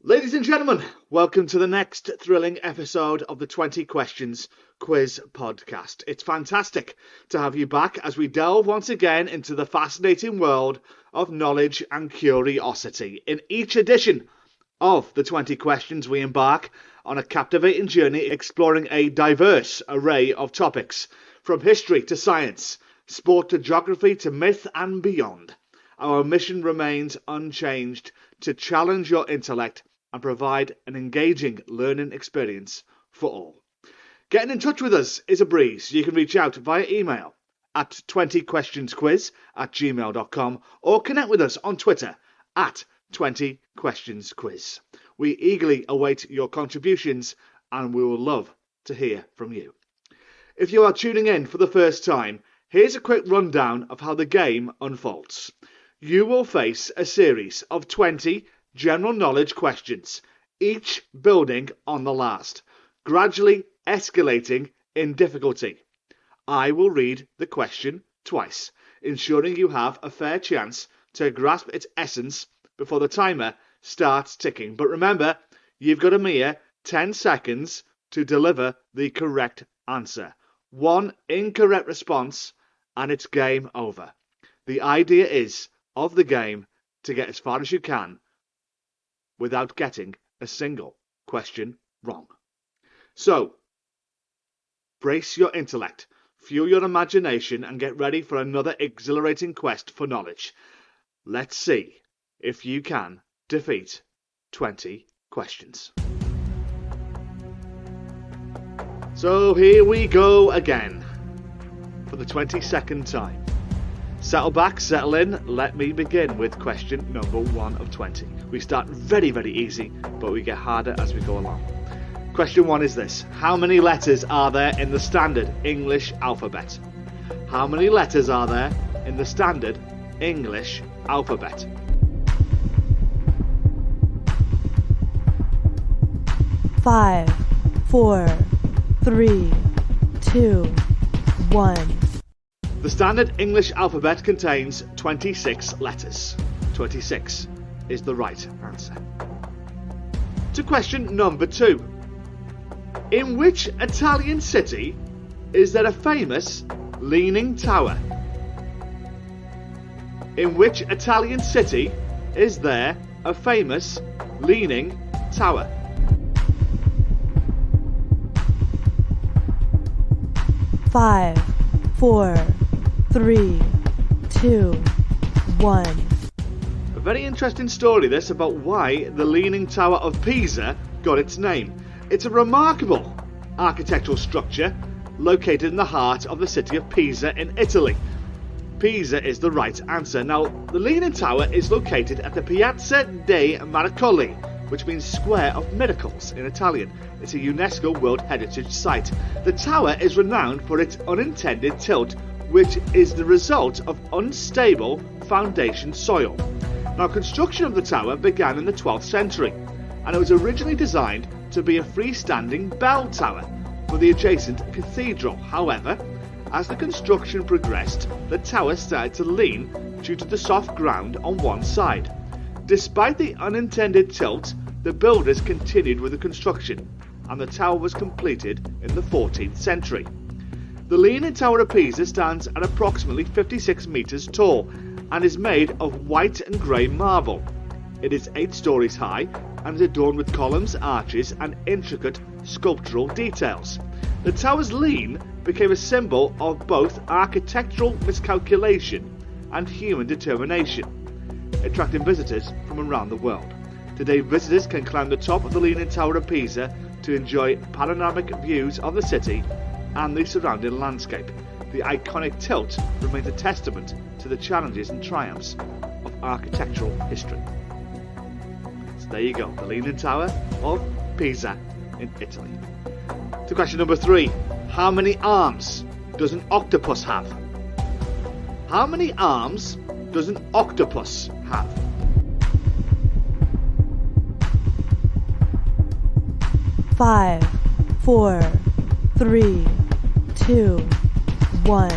Ladies and gentlemen, welcome to the next thrilling episode of the 20 Questions Quiz Podcast. It's fantastic to have you back as we delve once again into the fascinating world of knowledge and curiosity. In each edition of the 20 Questions, we embark on a captivating journey exploring a diverse array of topics, from history to science, sport to geography to myth and beyond. Our mission remains unchanged: to challenge your intellect and provide an engaging learning experience for all. Getting in touch with us is a breeze. You can reach out via email at 20questionsquiz@gmail.com or connect with us on Twitter at 20questionsquiz. We eagerly await your contributions and we will love to hear from you. If you are tuning in for the first time, here's a quick rundown of how the game unfolds. You will face a series of 20 general knowledge questions, each building on the last, gradually escalating in difficulty. I will read the question twice, ensuring you have a fair chance to grasp its essence before the timer starts ticking. But remember, you've got a mere 10 seconds to deliver the correct answer. One incorrect response and it's game over. The idea of the game to get as far as you can without getting a single question wrong. So, brace your intellect, fuel your imagination, and get ready for another exhilarating quest for knowledge. Let's see if you can defeat 20 questions. So here we go again, for the 22nd time. Settle back, settle in, let me begin with question number 1 of 20. We start very, very easy, but we get harder as we go along. Question 1 is this: how many letters are there in the standard English alphabet? How many letters are there in the standard English alphabet? Five, 4, 3, 2, 1. The standard English alphabet contains 26 letters. 26 is the right answer. To question number 2. In which Italian city is there a famous leaning tower? In which Italian city is there a famous leaning tower? Five, 4, 3, 2, 1. A very interesting story this about why the Leaning Tower of Pisa got its name. It's a remarkable architectural structure located in the heart of the city of Pisa in Italy. Pisa is the right answer. Now, the Leaning Tower is located at the Piazza dei Miracoli, which means Square of Miracles in Italian. It's a UNESCO World Heritage Site. The tower is renowned for its unintended tilt, which is the result of unstable foundation soil. Now, construction of the tower began in the 12th century, and it was originally designed to be a freestanding bell tower for the adjacent cathedral. However, as the construction progressed, the tower started to lean due to the soft ground on one side. Despite the unintended tilt, the builders continued with the construction, and the tower was completed in the 14th century. The Leaning Tower of Pisa stands at approximately 56 metres tall and is made of white and grey marble. It is 8 stories high and is adorned with columns, arches and intricate sculptural details. The tower's lean became a symbol of both architectural miscalculation and human determination, attracting visitors from around the world. Today, visitors can climb the top of the Leaning Tower of Pisa to enjoy panoramic views of the city and the surrounding landscape. The iconic tilt remains a testament to the challenges and triumphs of architectural history. So there you go, the Leaning Tower of Pisa in Italy. To question number 3. How many arms does an octopus have? How many arms does an octopus have? 5, 4, 3, 2, 1.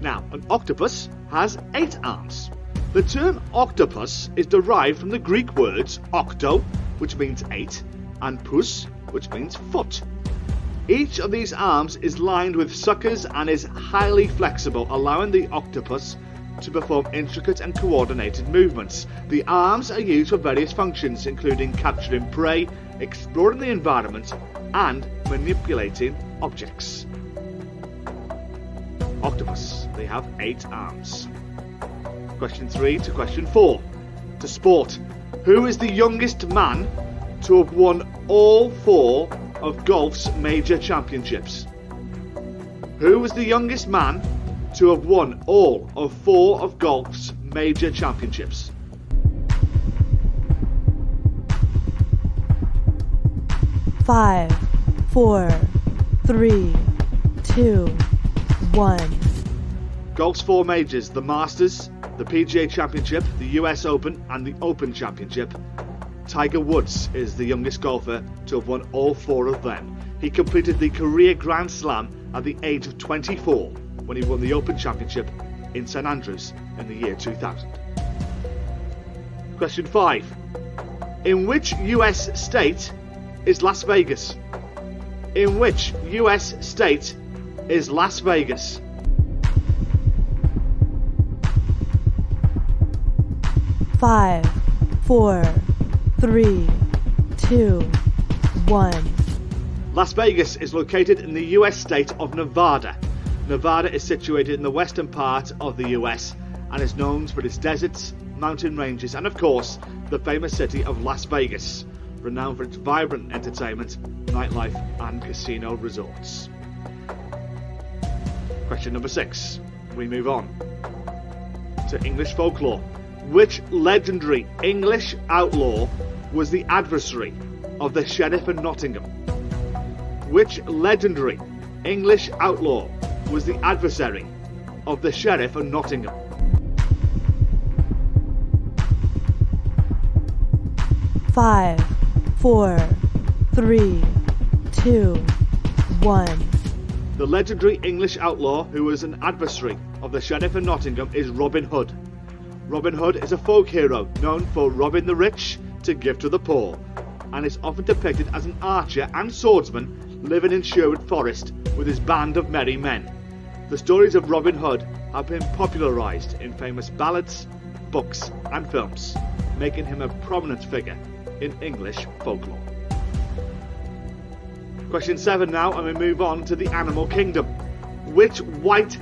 Now, an octopus has 8 arms. The term octopus is derived from the Greek words octo, which means 8, and pus, which means foot. Each of these arms is lined with suckers and is highly flexible, allowing the octopus to perform intricate and coordinated movements. The arms are used for various functions, including capturing prey, exploring the environment, and manipulating objects. Octopus, they have 8 arms. Question 3 to question 4. To sport. Who is the youngest man to have won all 4 of golf's major championships? Who was the youngest man to have won all of 4 of golf's major championships? Five, 4, 3, 2, 1. Golf's 4 majors: the Masters, the PGA Championship, the US Open, and the Open Championship. Tiger Woods is the youngest golfer to have won all 4 of them. He completed the career Grand Slam at the age of 24 when he won the Open Championship in St Andrews in the year 2000. Question 5. In which US state is Las Vegas? In which US state is Las Vegas? Five, 4, 3, 2, 1. Las Vegas is located in the US state of Nevada. Nevada is situated in the western part of the US and is known for its deserts, mountain ranges, and of course, the famous city of Las Vegas, renowned for its vibrant entertainment, nightlife, and casino resorts. Question number 6. We move on to English folklore. Which legendary English outlaw was the adversary of the Sheriff of Nottingham? Which legendary English outlaw was the adversary of the Sheriff of Nottingham? Five, 4, 3, 2, 1. The legendary English outlaw who was an adversary of the Sheriff of Nottingham is Robin Hood. Robin Hood is a folk hero known for robbing the rich to give to the poor, and is often depicted as an archer and swordsman living in Sherwood Forest with his band of merry men. The stories of Robin Hood have been popularised in famous ballads, books and films, making him a prominent figure in English folklore. Question 7 now, and we move on to the animal kingdom. Which white,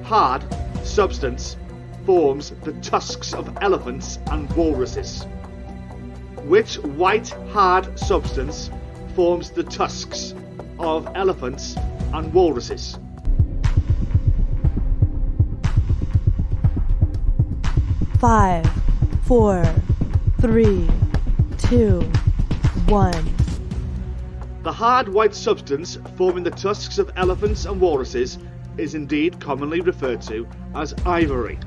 hard substance forms the tusks of elephants and walruses? Which white, hard substance forms the tusks of elephants and walruses? Five, 4, 3, 2, 1. The hard white substance forming the tusks of elephants and walruses is indeed commonly referred to as ivory.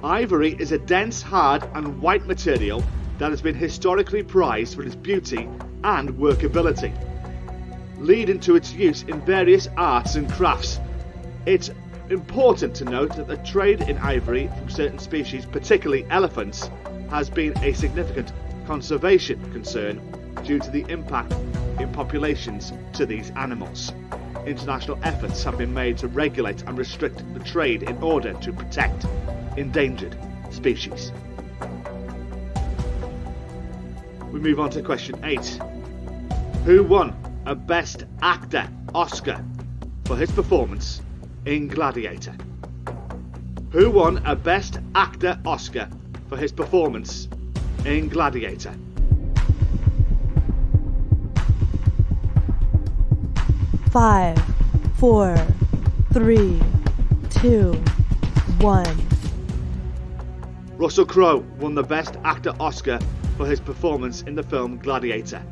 Ivory is a dense, hard and white material that has been historically prized for its beauty and workability, leading to its use in various arts and crafts. It's important to note that the trade in ivory from certain species, particularly elephants, has been a significant conservation concern due to the impact in populations to these animals. International efforts have been made to regulate and restrict the trade in order to protect endangered species. We move on to question 8. Who won a Best Actor Oscar for his performance in Gladiator? Who won a Best Actor Oscar for his performance in Gladiator? Five, 4, 3, 2, 1. Russell Crowe won the Best Actor Oscar for his performance in the film Gladiator.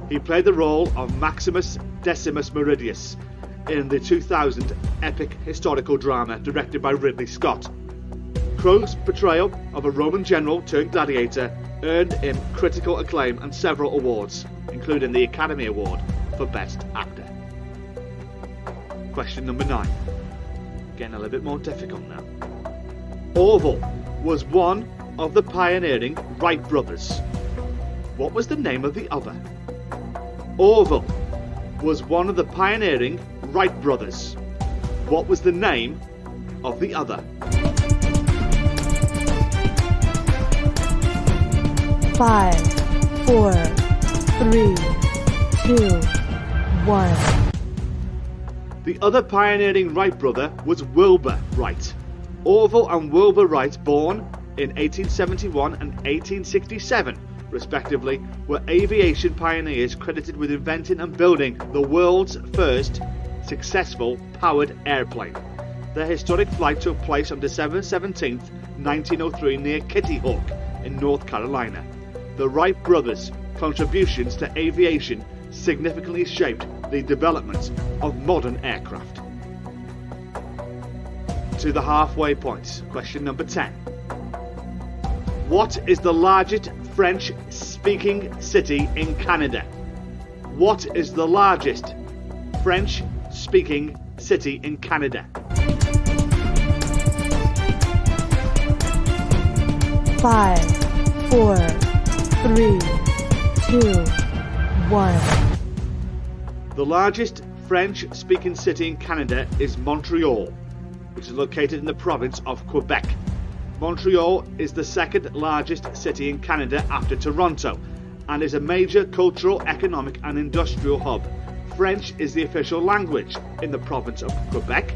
He played the role of Maximus Decimus Meridius in the 2000 epic historical drama directed by Ridley Scott. Crowe's portrayal of a Roman general turned gladiator earned him critical acclaim and several awards, including the Academy Award for Best Actor. Question number 9. Getting a little bit more difficult now. Orville was one of the pioneering Wright brothers. What was the name of the other? Orville was one of the pioneering Wright brothers. What was the name of the other? 5, 4, 3, 2, 1. The other pioneering Wright brother was Wilbur Wright. Orville and Wilbur Wright, born in 1871 and 1867, respectively, were aviation pioneers credited with inventing and building the world's first successful powered airplane. Their historic flight took place on December 17, 1903 near Kitty Hawk in North Carolina. The Wright brothers' contributions to aviation significantly shaped the development of modern aircraft. To the halfway point, question number 10. What is the largest French-speaking city in Canada? What is the largest French-speaking city in Canada? 5, 4, 3, 2, 1. The largest French-speaking city in Canada is Montreal, which is located in the province of Quebec. Montreal is the second largest city in Canada after Toronto and is a major cultural, economic and industrial hub. French is the official language in the province of Quebec,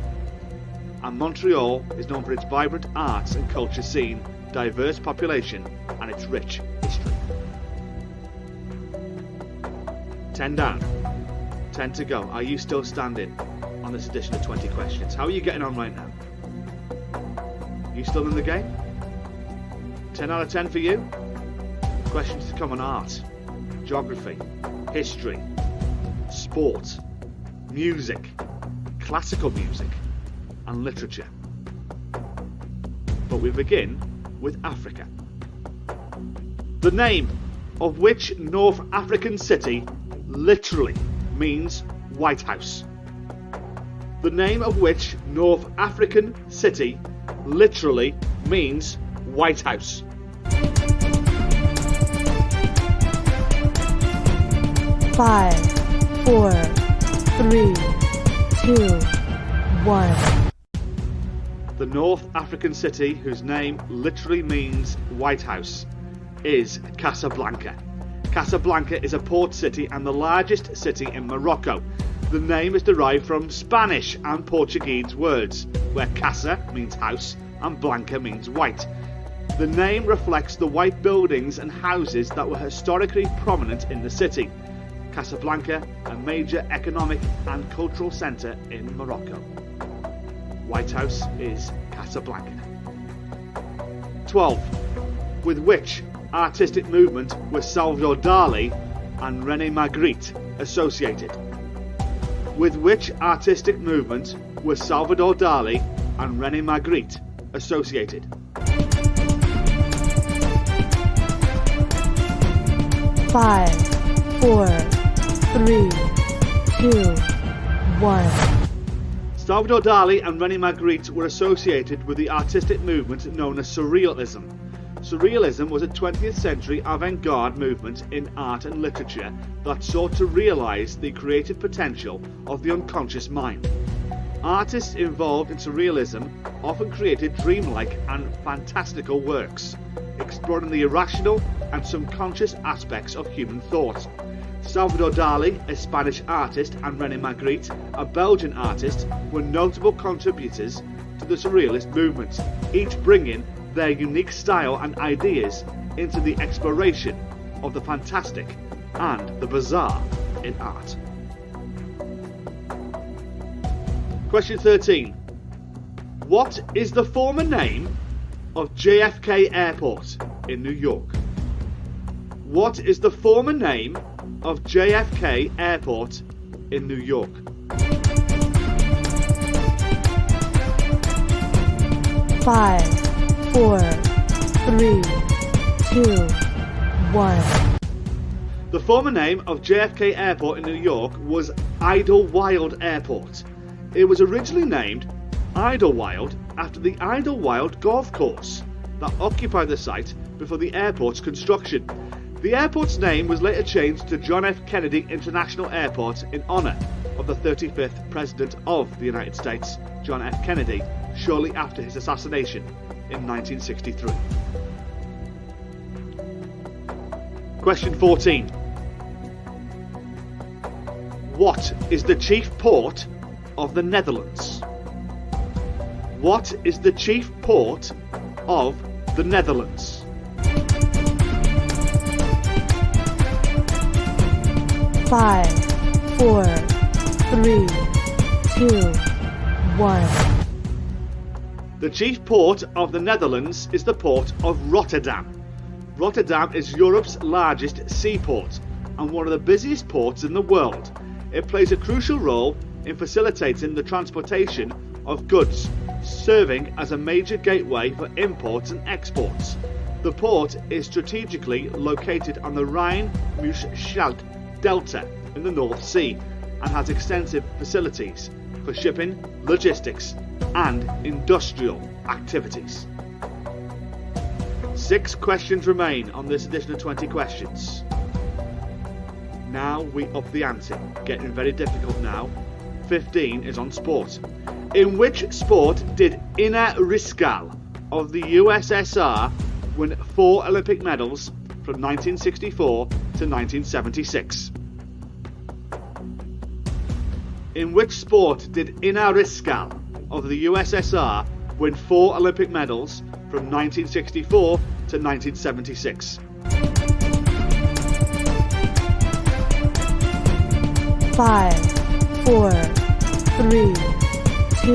and Montreal is known for its vibrant arts and culture scene, diverse population and its rich history. 10 down, 10 to go. Are you still standing on this edition of 20 questions? How are you getting on right now? You still in the game? 10 out of 10 for you? Questions to come on art, geography, history, sport, music, classical music and literature. But we begin with Africa. The name of which North African city literally means White House? The name of which North African city literally means White House? 5, 4, 3, 2, 1. The North African city whose name literally means White House is Casablanca. Casablanca is a port city and the largest city in Morocco. The name is derived from Spanish and Portuguese words, where casa means house and blanca means white. The name reflects the white buildings and houses that were historically prominent in the city. Casablanca, a major economic and cultural centre in Morocco. White House is Casablanca. 12. With which artistic movement were Salvador Dali and René Magritte associated? With which artistic movement were Salvador Dali and René Magritte associated? 5, 4, 3, 2, 1. Salvador Dali and René Magritte were associated with the artistic movement known as Surrealism. Surrealism was a 20th century avant-garde movement in art and literature that sought to realise the creative potential of the unconscious mind. Artists involved in Surrealism often created dreamlike and fantastical works, exploring the irrational and subconscious aspects of human thought. Salvador Dali, a Spanish artist, and René Magritte, a Belgian artist, were notable contributors to the Surrealist movement, each bringing their unique style and ideas into the exploration of the fantastic and the bizarre in art. Question 13. What is the former name of JFK Airport in New York? What is the former name of JFK Airport in New York? 5, 4, 3, 2, 1. The former name of JFK Airport in New York was Idlewild Airport. It was originally named Idlewild after the Idlewild golf course, that occupied the site before the airport's construction. The airport's name was later changed to John F. Kennedy International Airport in honour of the 35th President of the United States, John F. Kennedy, shortly after his assassination in 1963. Question 14. What is the chief port of the Netherlands? What is the chief port of the Netherlands? 5, 4, 3, 2, 1. The chief port of the Netherlands is the port of Rotterdam. Rotterdam is Europe's largest seaport and one of the busiest ports in the world. It plays a crucial role in facilitating the transportation of goods, serving as a major gateway for imports and exports. The port is strategically located on the Rhine-Maas-Scheldt Delta in the North Sea and has extensive facilities for shipping, logistics and industrial activities. 6 questions remain on this edition of 20 questions. Now we up the ante, getting very difficult now. 15 is on sport. In which sport did Ina Rizkal of the USSR win 4 Olympic medals from 1964 to 1976? In which sport did Ina Rizkal of the USSR win 4 Olympic medals from 1964 to 1976? 5, 4, 3, 2,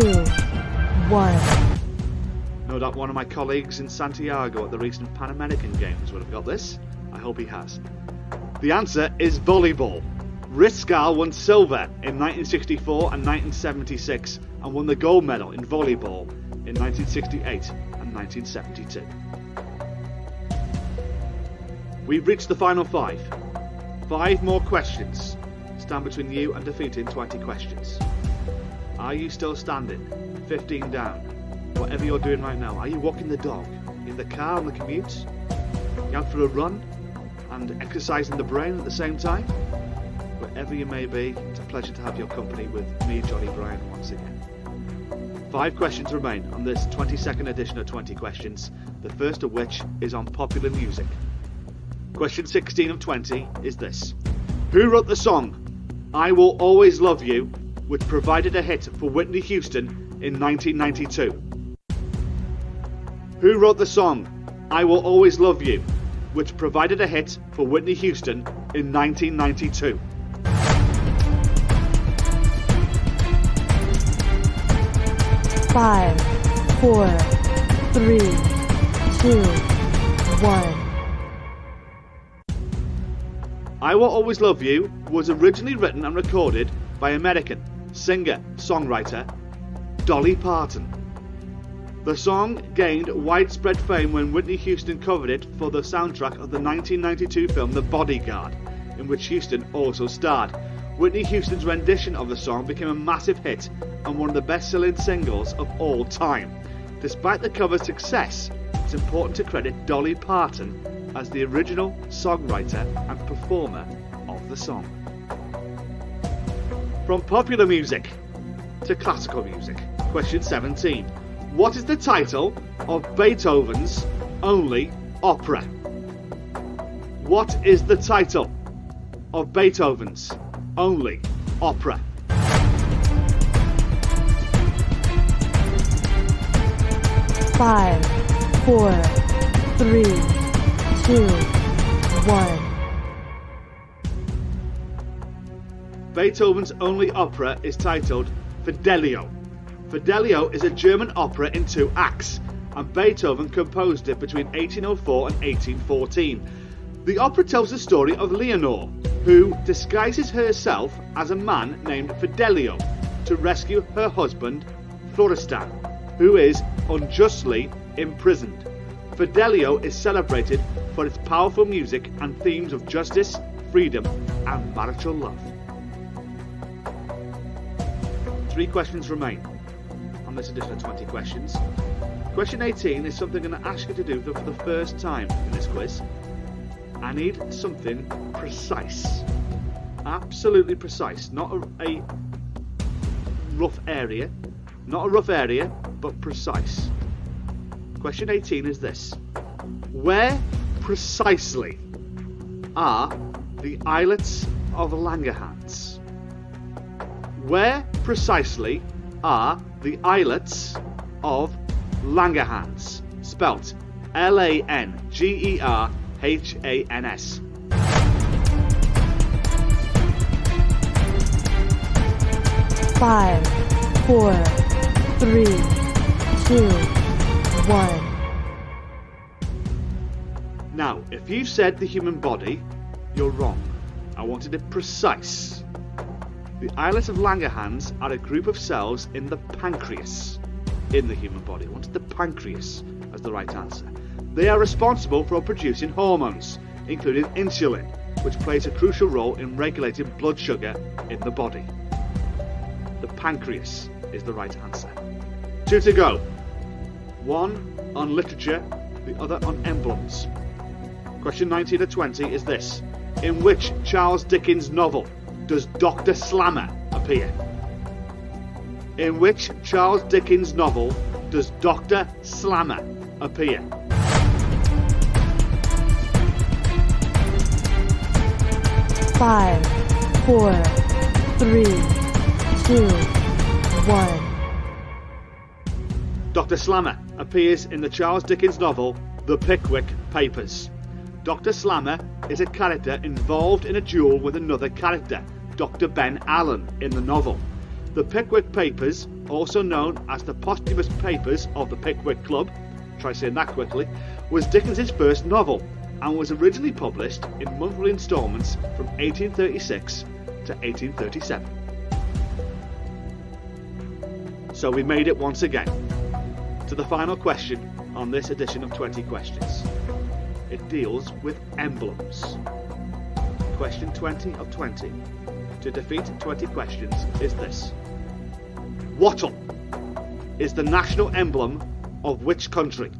1. No doubt one of my colleagues in Santiago at the recent Pan American Games would have got this. I hope he has. The answer is volleyball. Rizkal won silver in 1964 and 1976 and won the gold medal in volleyball in 1968 and 1972. We've reached the final 5. 5 more questions stand between you and defeating 20 questions. Are you still standing? 15 down. Whatever you're doing right now, are you walking the dog? In the car on the commute? You out for a run? And exercising the brain at the same time? Wherever you may be, it's a pleasure to have your company with me, Johnny Bryan, once again. 5 questions remain on this 22nd edition of 20 questions, the first of which is on popular music. Question 16 of 20 is this. Who wrote the song I Will Always Love You, which provided a hit for Whitney Houston in 1992? Who wrote the song I Will Always Love You, which provided a hit for Whitney Houston in 1992? 5, 4, 3, 2, 1. I Will Always Love You was originally written and recorded by American singer-songwriter Dolly Parton. The song gained widespread fame when Whitney Houston covered it for the soundtrack of the 1992 film The Bodyguard, in which Houston also starred. Whitney Houston's rendition of the song became a massive hit and one of the best-selling singles of all time. Despite the cover's success, it's important to credit Dolly Parton as the original songwriter and performer of the song. From popular music to classical music, question 17. What is the title of Beethoven's only opera? What is the title of Beethoven's only opera? 5, 4, 3, 2, 1. Beethoven's only opera is titled Fidelio. Fidelio is a German opera in 2 acts, and Beethoven composed it between 1804 and 1814. The opera tells the story of Leonore, who disguises herself as a man named Fidelio to rescue her husband, Florestan, who is unjustly imprisoned. Fidelio is celebrated for its powerful music and themes of justice, freedom, and marital love. 3 questions remain on this edition of 20 questions. Question 18 is something I'm going to ask you to do for the first time in this quiz. I need something precise. Absolutely precise. Not a rough area. Not a rough area, but precise. Question 18 is this. Where precisely are the islets of Langerhans? Where precisely are the islets of Langerhans? Spelt Langerhans. 5, 4, 3, 2, 1. Now, if you've said the human body, you're wrong. I wanted it precise. The islets of Langerhans are a group of cells in the pancreas in the human body. I wanted the pancreas as the right answer. They are responsible for producing hormones, including insulin, which plays a crucial role in regulating blood sugar in the body. The pancreas is the right answer. 2 to go. 1 on literature, the other on emblems. Question 19 to 20 is this. In which Charles Dickens novel does Dr. Slammer appear? In which Charles Dickens novel does Dr. Slammer appear? Five, 4, 3, 2, 1. Dr. Slammer appears in the Charles Dickens novel The Pickwick Papers. Dr. Slammer is a character involved in a duel with another character, Dr. Ben Allen, in the novel. The Pickwick Papers, also known as the posthumous papers of the Pickwick Club, try saying that quickly, was Dickens' first novel and was originally published in monthly instalments from 1836 to 1837. So we made it once again to the final question on this edition of 20 Questions. It deals with emblems. Question 20 of 20 to defeat 20 questions is this. Wattle is the national emblem of which country?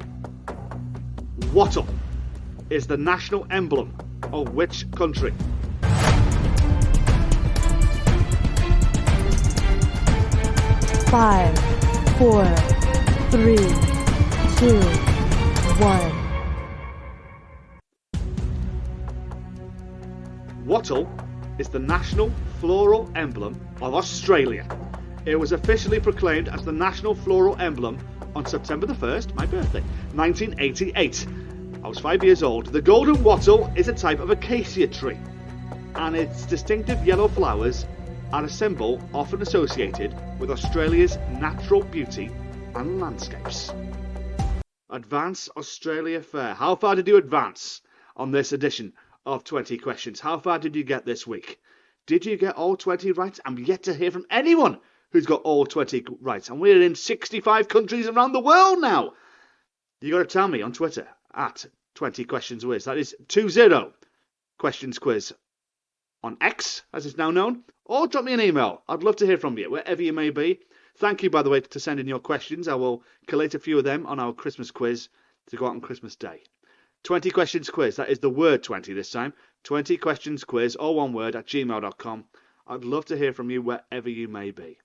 Wattle is the national emblem of which country? Five, 4, 3, 2, 1. Wattle is the national floral emblem of Australia. It was officially proclaimed as the national floral emblem on September the 1st, my birthday, 1988. I was 5 years old. The golden wattle is a type of acacia tree, and its distinctive yellow flowers are a symbol often associated with Australia's natural beauty and landscapes. Advance Australia Fair. How far did you advance on this edition of 20 Questions? How far did you get this week? Did you get all 20 right? I'm yet to hear from anyone who's got all 20 right. And we're in 65 countries around the world now. You got to tell me on Twitter at 20 Questions Quiz. That is 20 Questions Quiz on X, as it's now known. Or drop me an email. I'd love to hear from you, wherever you may be. Thank you, by the way, to send in your questions. I will collate a few of them on our Christmas quiz to go out on Christmas Day. 20 Questions Quiz. That is the word 20 this time. 20 Questions Quiz, all one word, at gmail.com. I'd love to hear from you wherever you may be.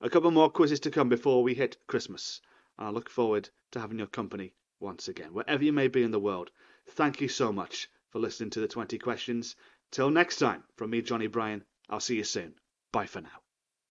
A couple more quizzes to come before we hit Christmas. I look forward to having your company once again, wherever you may be in the world. Thank you so much for listening to the 20 Questions. Till next time, from me, Johnny Bryan, I'll see you soon. Bye for now.